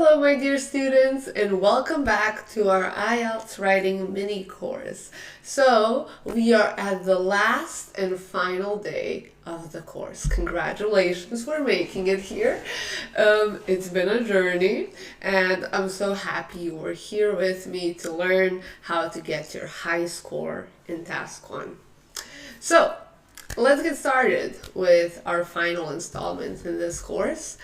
Hello, my dear students, and welcome back to our IELTS writing mini course. So, we are at the last and final day of the course. Congratulations for making it here. It's been a journey, and I'm so happy you were here with me to learn how to get your high score in Task 1. So, let's get started with our final installment in this course.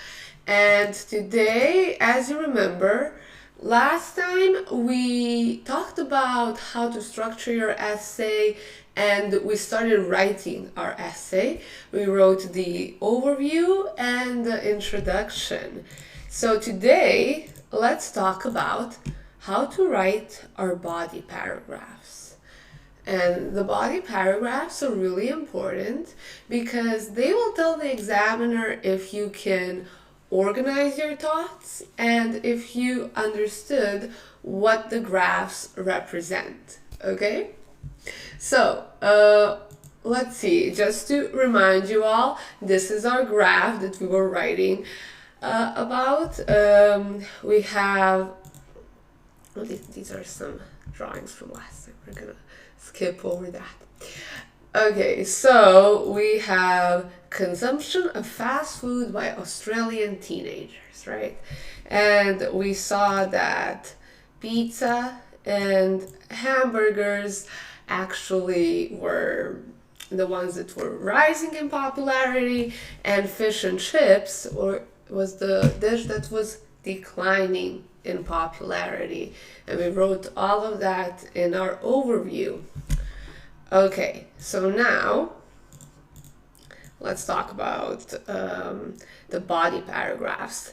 And today, as you remember, last time we talked about how to structure your essay and we started writing our essay. We wrote the overview and the introduction. So today, let's talk about how to write our body paragraphs. And the body paragraphs are really important because they will tell the examiner if you can organize your thoughts and if you understood what the graphs represent. Okay? So, let's see. Just to remind you all, this is our graph that we were writing about. We have, well, these are some drawings from last time. We're gonna skip over that. Okay, so we have consumption of fast food by Australian teenagers, right? And we saw that pizza and hamburgers actually were the ones that were rising in popularity, and fish and chips was the dish that was declining in popularity. And we wrote all of that in our overview. Okay, so now let's talk about the body paragraphs.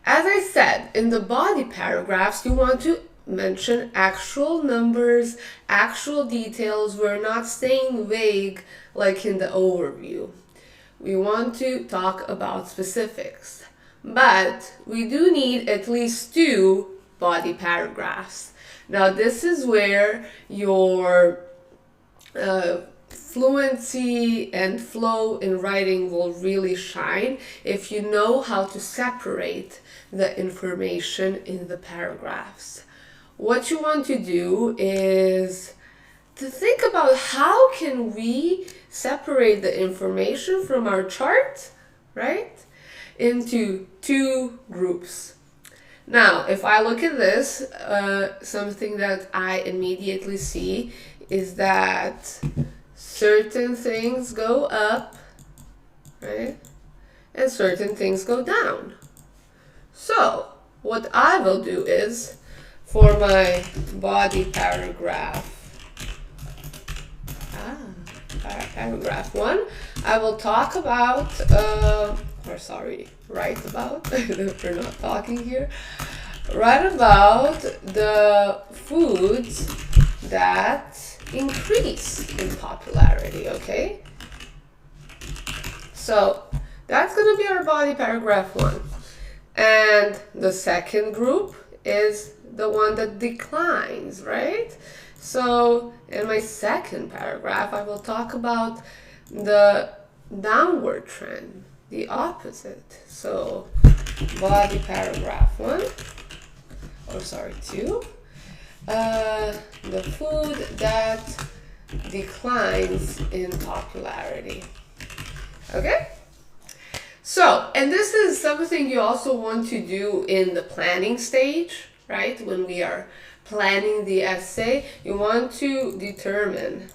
As I said, in the body paragraphs, you want to mention actual numbers, actual details. We're not staying vague like in the overview. We want to talk about specifics, but we do need at least 2 body paragraphs. Now, this is where your fluency and flow in writing will really shine if you know how to separate the information in the paragraphs. What you want to do is to think about how can we separate the information from our chart, right, into 2 groups. Now, if I look at this, something that I immediately see is that certain things go up, right? And certain things go down. So, what I will do is, for my body paragraph, paragraph 1, I will talk about, write about, we're not talking here, write about the foods that increase in popularity, okay? So that's going to be our body paragraph 1. And the second group is the one that declines, right? So in my second paragraph, I will talk about the downward trend, the opposite. So body paragraph 2. The food that declines in popularity. Okay? So, and this is something you also want to do in the planning stage, right? When we are planning the essay, you want to determine,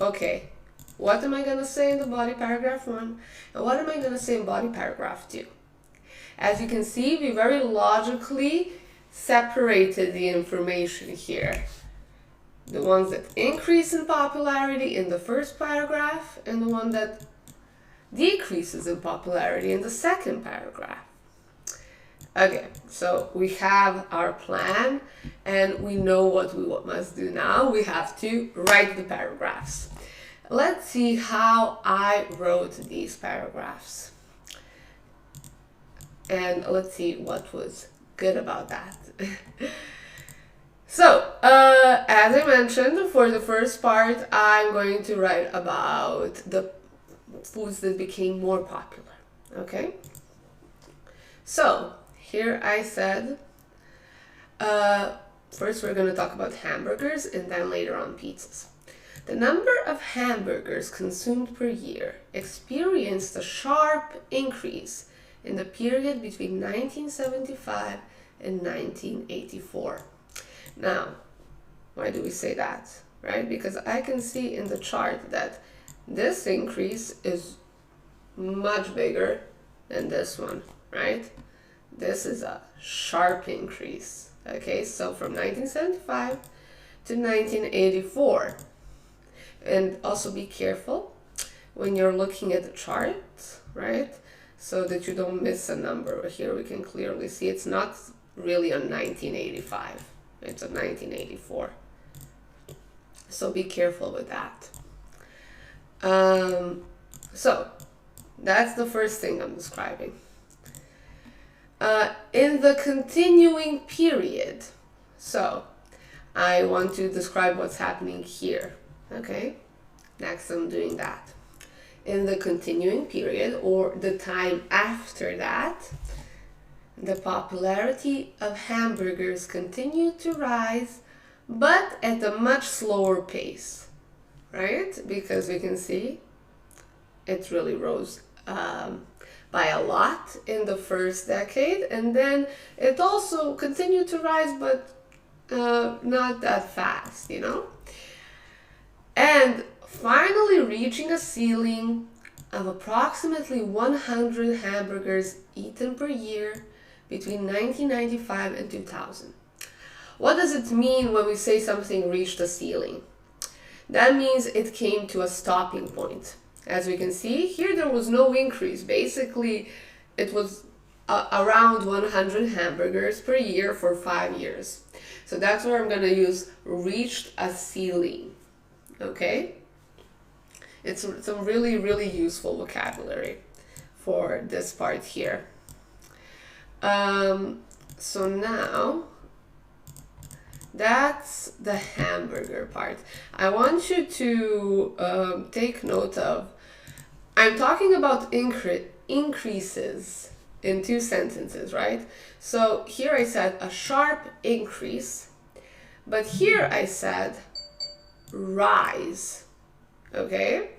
okay, what am I going to say in the body paragraph 1? And what am I going to say in body paragraph 2? As you can see, we very logically separated the information here. The ones that increase in popularity in the first paragraph and the one that decreases in popularity in the second paragraph. Okay, so we have our plan and we know what we must do now. We have to write the paragraphs. Let's see how I wrote these paragraphs. And let's see what was good about that. So, as I mentioned, for the first part, I'm going to write about the foods that became more popular, okay? So, here I said, first we're going to talk about hamburgers and then later on pizzas. The number of hamburgers consumed per year experienced a sharp increase in the period between 1975 and 1984. Now, why do we say that? Right? Because I can see in the chart that this increase is much bigger than this one, right? This is a sharp increase. Okay, so from 1975 to 1984. And also be careful when you're looking at the chart, right? So that you don't miss a number. Here we can clearly see it's not really on 1985. It's on 1984. So be careful with that. So that's the first thing I'm describing. In the continuing period, so I want to describe what's happening here. Okay, next I'm doing that. In the continuing period, or the time after that, the popularity of hamburgers continued to rise, but at a much slower pace, right? Because we can see it really rose by a lot in the first decade, and then it also continued to rise, but not that fast, you know? And finally reaching a ceiling of approximately 100 hamburgers eaten per year between 1995 and 2000. What does it mean when we say something reached a ceiling? That means it came to a stopping point. As we can see, here there was no increase. Basically, it was around 100 hamburgers per year for 5 years. So that's where I'm going to use reached a ceiling. Okay? It's some really, really useful vocabulary for this part here. So now, that's the hamburger part. I want you to take note of, I'm talking about increases in 2 sentences, right? So here I said a sharp increase, but here I said rise. Okay?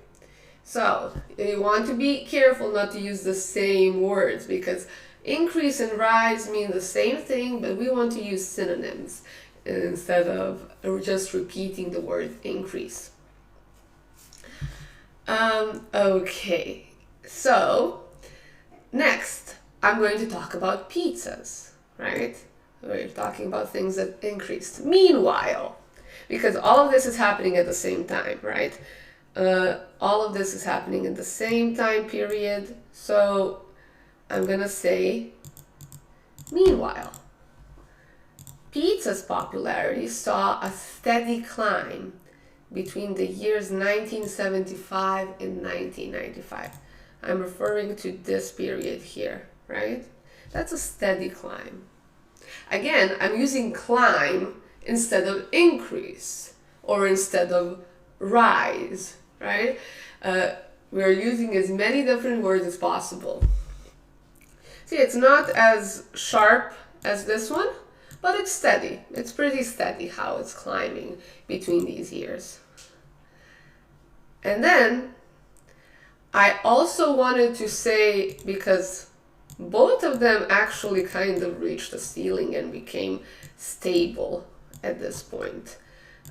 So you want to be careful not to use the same words, because increase and rise mean the same thing, but we want to use synonyms instead of just repeating the word increase. Okay, so next I'm going to talk about pizzas, right? We're talking about things that increased. Meanwhile, because all of this is happening at the same time, right? All of this is happening in the same time period, so I'm gonna say meanwhile. Pizza's popularity saw a steady climb between the years 1975 and 1995. I'm referring to this period here, right? That's a steady climb. Again, I'm using climb instead of increase or instead of rise, right? We're using as many different words as possible. See, it's not as sharp as this one, but it's steady. It's pretty steady how it's climbing between these years. And then I also wanted to say, because both of them actually kind of reached the ceiling and became stable at this point.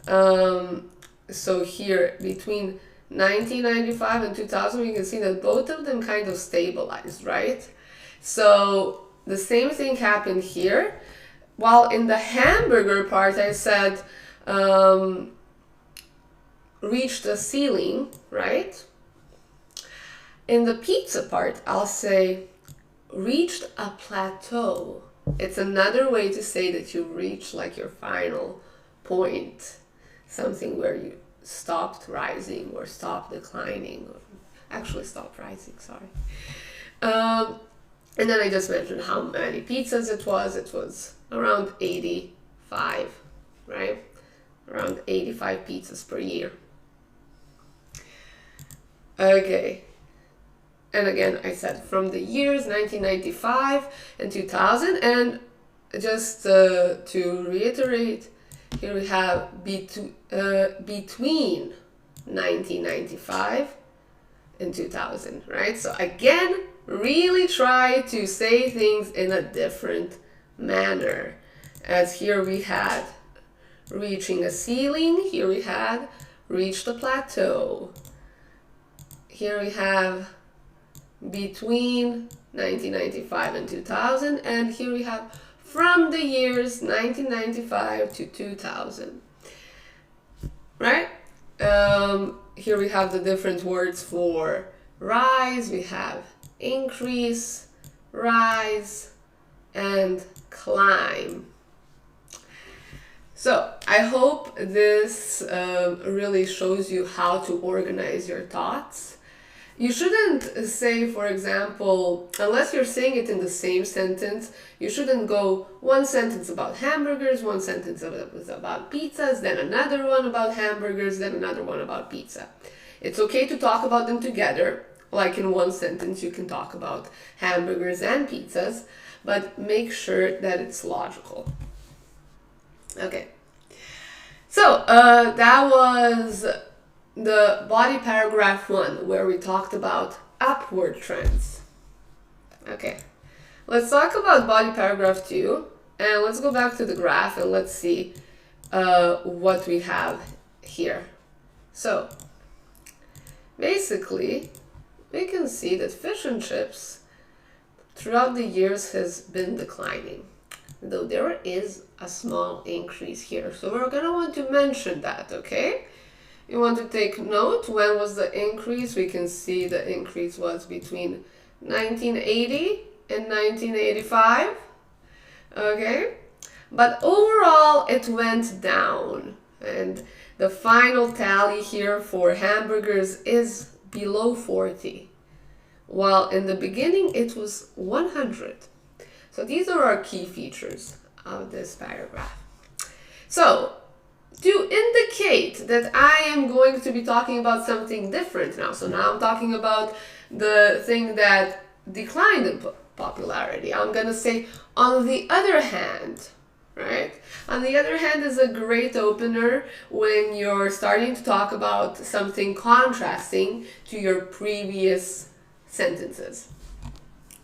So here between 1995 and 2000, we can see that both of them kind of stabilized, right? So the same thing happened here. While in the hamburger part, I said reached the ceiling, right? In the pizza part, I'll say reached a plateau. It's another way to say that you reach like your final point, something where you stopped rising or stopped declining, or actually stopped rising, sorry. And then I just mentioned how many pizzas it was. It was around 85, right? Around 85 pizzas per year. Okay. and again, I said from the years 1995 and 2000, and just to reiterate, here we have between 1995 and 2000, right? So again, really try to say things in a different manner. As here we had reaching a ceiling, here we had reached a plateau. Here we have between 1995 and 2000, and here we have from the years 1995 to 2000, right? Here we have the different words for rise. We have increase, rise, and climb. So I hope this really shows you how to organize your thoughts. You shouldn't say, for example, unless you're saying it in the same sentence, you shouldn't go one sentence about hamburgers, one sentence about pizzas, then another one about hamburgers, then another one about pizza. It's okay to talk about them together, like in one sentence you can talk about hamburgers and pizzas, but make sure that it's logical. Okay, so that was the body paragraph 1, where we talked about upward trends. Okay, let's talk about body paragraph 2, and let's go back to the graph and let's see what we have here. So basically, we can see that fish and chips throughout the years has been declining, though there is a small increase here. So we're going to want to mention that, okay? You want to take note, when was the increase? We can see the increase was between 1980 and 1985, okay? But overall, it went down. And the final tally here for hamburgers is below 40, while in the beginning it was 100. So these are our key features of this paragraph. So to indicate that I am going to be talking about something different now. So now I'm talking about the thing that declined in popularity. I'm going to say, on the other hand, right? On the other hand is a great opener when you're starting to talk about something contrasting to your previous sentences.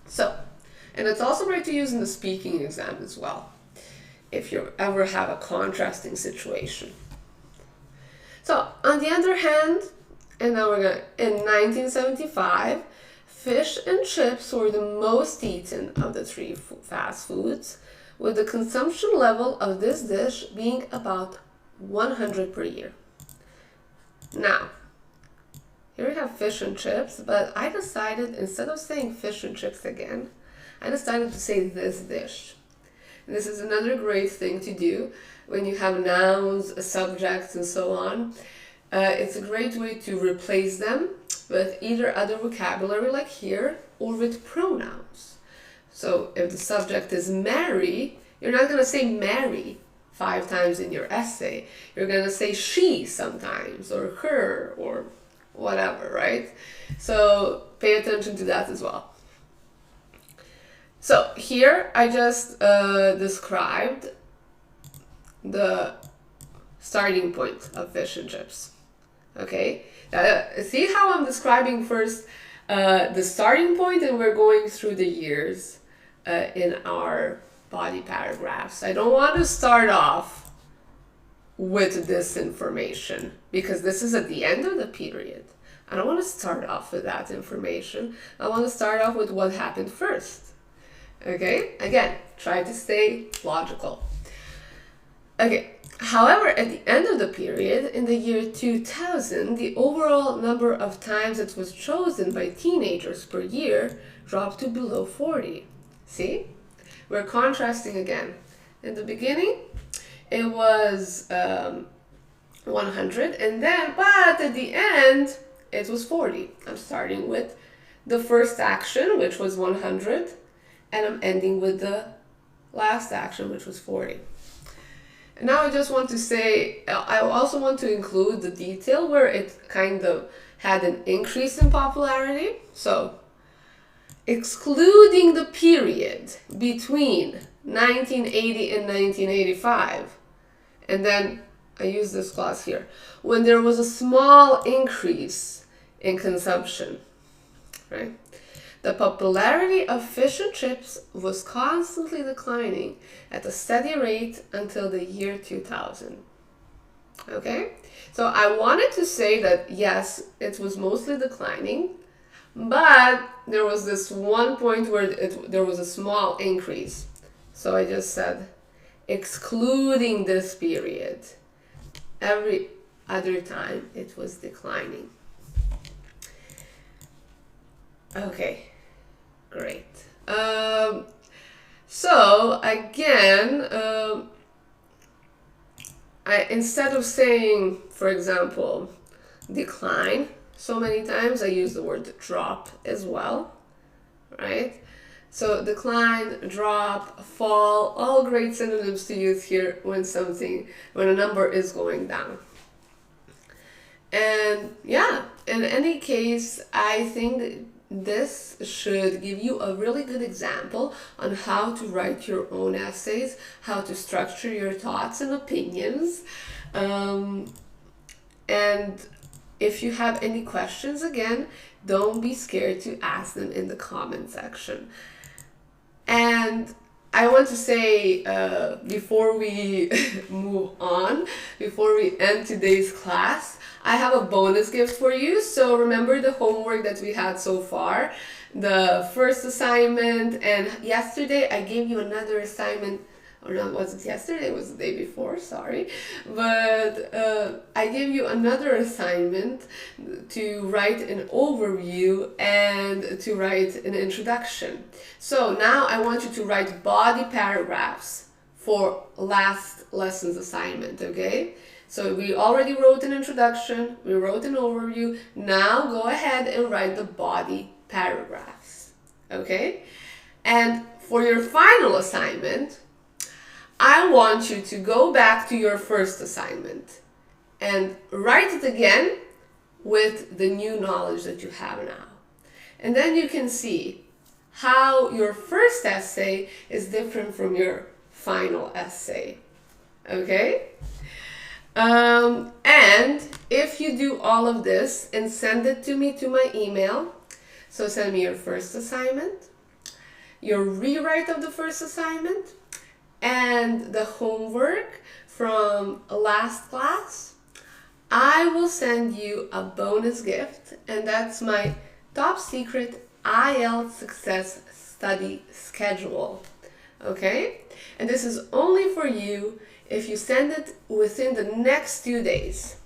So, and it's also great to use in the speaking exam as well, if you ever have a contrasting situation. So, on the other hand, and now we're going to, in 1975, fish and chips were the most eaten of the three fast foods, with the consumption level of this dish being about 100 per year. Now, here we have fish and chips, but I decided, instead of saying fish and chips again, I decided to say this dish. This is another great thing to do when you have nouns, subjects, and so on. It's a great way to replace them with either other vocabulary like here, or with pronouns. So if the subject is Mary, you're not going to say Mary 5 times in your essay. You're going to say she sometimes, or her, or whatever, right? So pay attention to that as well. So here I just described the starting point of fish and chips. Okay, see how I'm describing first the starting point, and we're going through the years in our body paragraphs. I don't want to start off with this information because this is at the end of the period. I don't want to start off with that information. I want to start off with what happened first. Okay, again, try to stay logical. Okay, however, at the end of the period, in the year 2000, the overall number of times it was chosen by teenagers per year dropped to below 40. See? We're contrasting again. In the beginning, it was 100, and then, but at the end, it was 40. I'm starting with the first action, which was 100, and I'm ending with the last action, which was 40. And now I just want to say, I also want to include the detail where it kind of had an increase in popularity. So excluding the period between 1980 and 1985, and then I use this clause here, when there was a small increase in consumption, right? The popularity of fish and chips was constantly declining at a steady rate until the year 2000. Okay? So I wanted to say that yes, it was mostly declining, but there was this one point where there was a small increase. So I just said, excluding this period, every other time it was declining. Okay, great. So again, instead of saying, for example, decline so many times, I use the word drop as well, right? So decline, drop, fall, all great synonyms to use here when a number is going down. And yeah, in any case, I think that this should give you a really good example on how to write your own essays, how to structure your thoughts and opinions. And if you have any questions, again, don't be scared to ask them in the comment section. And I want to say, before we move on, before we end today's class, I have a bonus gift for you. So remember the homework that we had so far, the first assignment, and yesterday I gave you another assignment, or not, was it yesterday? It was the day before, sorry. But I gave you another assignment to write an overview and to write an introduction. So now I want you to write body paragraphs for last lesson's assignment, okay? So we already wrote an introduction, we wrote an overview. Now go ahead and write the body paragraphs, okay? And for your final assignment, I want you to go back to your first assignment and write it again with the new knowledge that you have now. And then you can see how your first essay is different from your final essay, okay? And if you do all of this and send it to me to my email, so send me your first assignment, your rewrite of the first assignment, and the homework from last class, I will send you a bonus gift, and that's my top secret IELTS success study schedule, okay? And this is only for you if you send it within the next 2 days,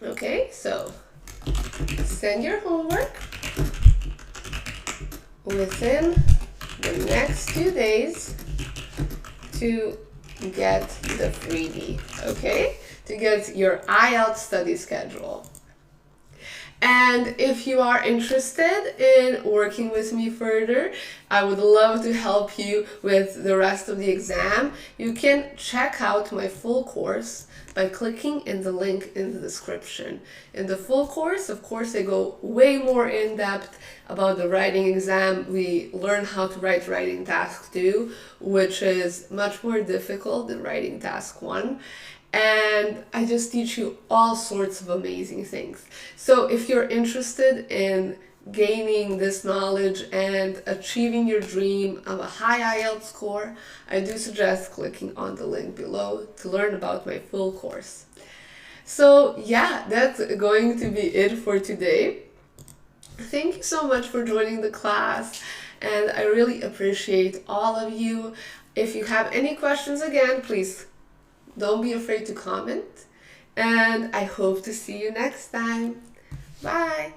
okay? So send your homework within the next 2 days to get the freebie, okay? To get your IELTS study schedule. And if you are interested in working with me further, I would love to help you with the rest of the exam. You can check out my full course by clicking in the link in the description. In the full course, of course, I go way more in depth about the writing exam. We learn how to write writing task 2, which is much more difficult than writing task 1. And I just teach you all sorts of amazing things. So if you're interested in gaining this knowledge and achieving your dream of a high IELTS score, I do suggest clicking on the link below to learn about my full course. So yeah, that's going to be it for today. Thank you so much for joining the class, and I really appreciate all of you. If you have any questions, again, please don't be afraid to comment, and I hope to see you next time. Bye!